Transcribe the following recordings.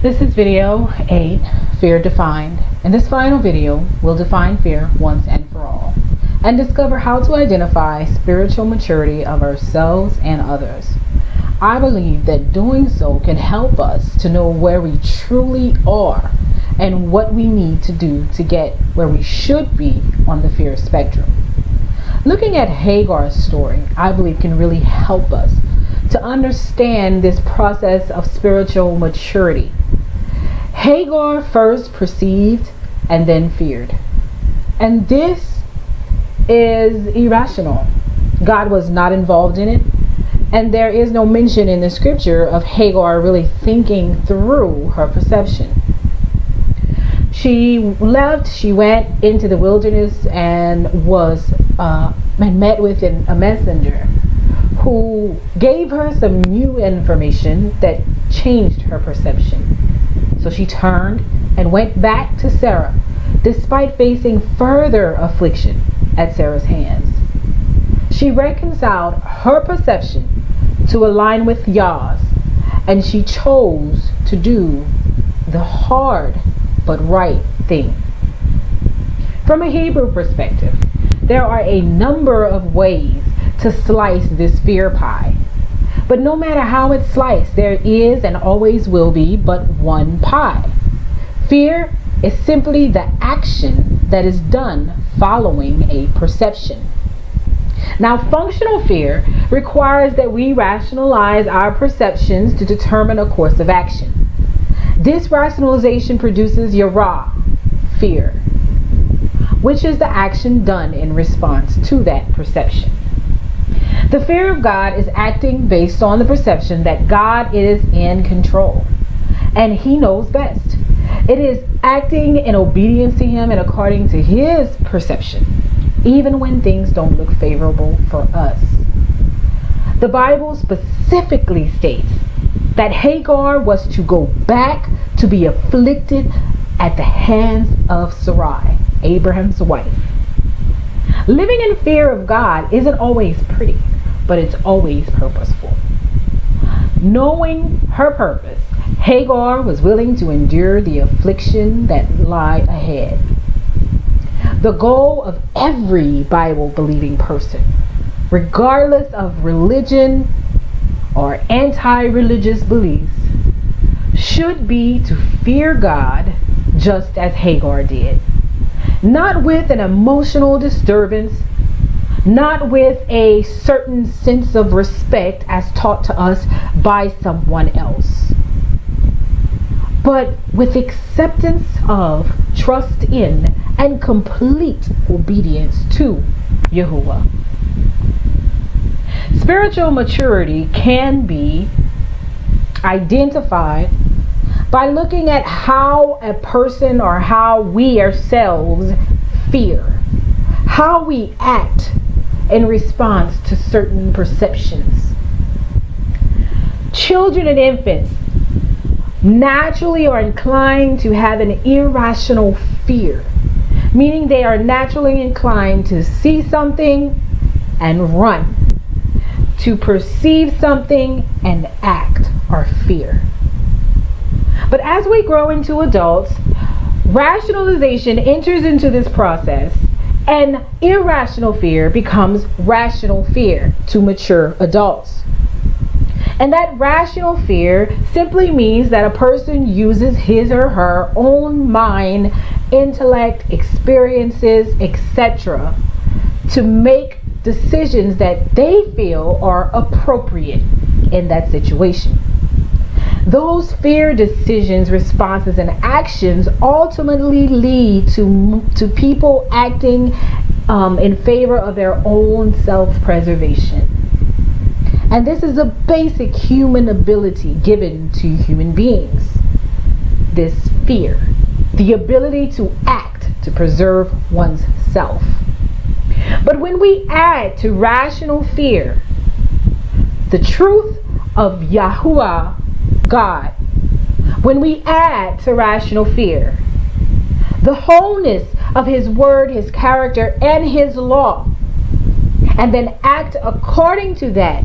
This is video 8, Fear Defined. In this final video, we'll define fear once and for all, and discover how to identify spiritual maturity of ourselves and others. I believe that doing so can help us to know where we truly are and what we need to do to get where we should be on the fear spectrum. Looking at Hagar's story, I believe can really help us to understand this process of spiritual maturity. Hagar first perceived and then feared. And this is irrational. God was not involved in it. And there is no mention in the scripture of Hagar really thinking through her perception. She went into the wilderness and met with a messenger who gave her some new information that changed her perception. So she turned and went back to Sarah, despite facing further affliction at Sarah's hands. She reconciled her perception to align with Yah's, and she chose to do the hard but right thing. From a Hebrew perspective, there are a number of ways to slice this fear pie. But no matter how it's sliced, there is and always will be but one pie. Fear is simply the action that is done following a perception. Now, functional fear requires that we rationalize our perceptions to determine a course of action. This rationalization produces yara, fear, which is the action done in response to that perception. The fear of God is acting based on the perception that God is in control and He knows best. It is acting in obedience to Him and according to His perception, even when things don't look favorable for us. The Bible specifically states that Hagar was to go back to be afflicted at the hands of Sarai, Abraham's wife. Living in fear of God isn't always pretty, but it's always purposeful. Knowing her purpose, Hagar was willing to endure the affliction that lay ahead. The goal of every Bible-believing person, regardless of religion or anti-religious beliefs, should be to fear God just as Hagar did. Not with an emotional disturbance, not with a certain sense of respect as taught to us by someone else, but with acceptance of, trust in, and complete obedience to Yahuwah. Spiritual maturity can be identified by looking at how a person or how we ourselves fear, how we act in response to certain perceptions. Children and infants naturally are inclined to have an irrational fear, meaning they are naturally inclined to see something and run, to perceive something and act or fear. But as we grow into adults, rationalization enters into this process, and irrational fear becomes rational fear to mature adults. And that rational fear simply means that a person uses his or her own mind, intellect, experiences, etc. to make decisions that they feel are appropriate in that situation. Those fear decisions, responses, and actions ultimately lead to people acting in favor of their own self-preservation. And this is a basic human ability given to human beings. This fear, the ability to act to preserve one's self. But when we add to rational fear the truth of Yahuwah, God, when we add to rational fear the wholeness of His word, His character, and His law, and then act according to that,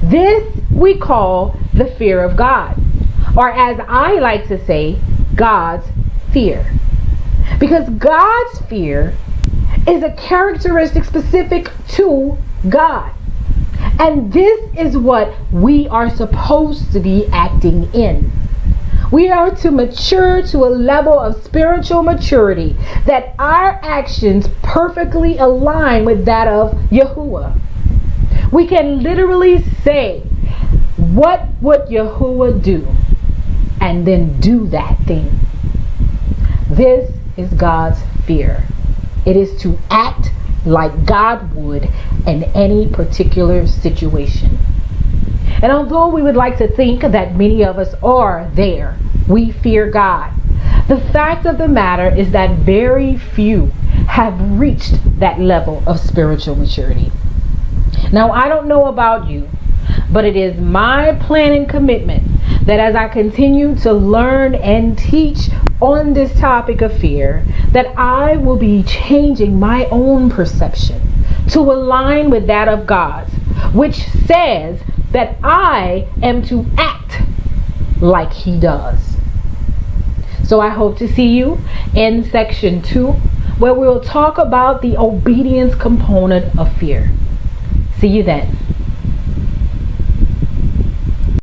this we call the fear of God. or as I like to say, God's fear. Because God's fear is a characteristic specific to God. And this is what we are supposed to be acting in. We are to mature to a level of spiritual maturity that our actions perfectly align with that of Yahuwah. We can literally say, what would Yahuwah do? And then do that thing. This is God's fear. It is to act like God would in any particular situation. And although we would like to think that many of us are there, we fear God, the fact of the matter is that very few have reached that level of spiritual maturity. Now, I don't know about you, but it is my plan and commitment that as I continue to learn and teach on this topic of fear, that I will be changing my own perception to align with that of God's, which says that I am to act like He does. So I hope to see you in section 2, where we'll talk about the obedience component of fear. See you then.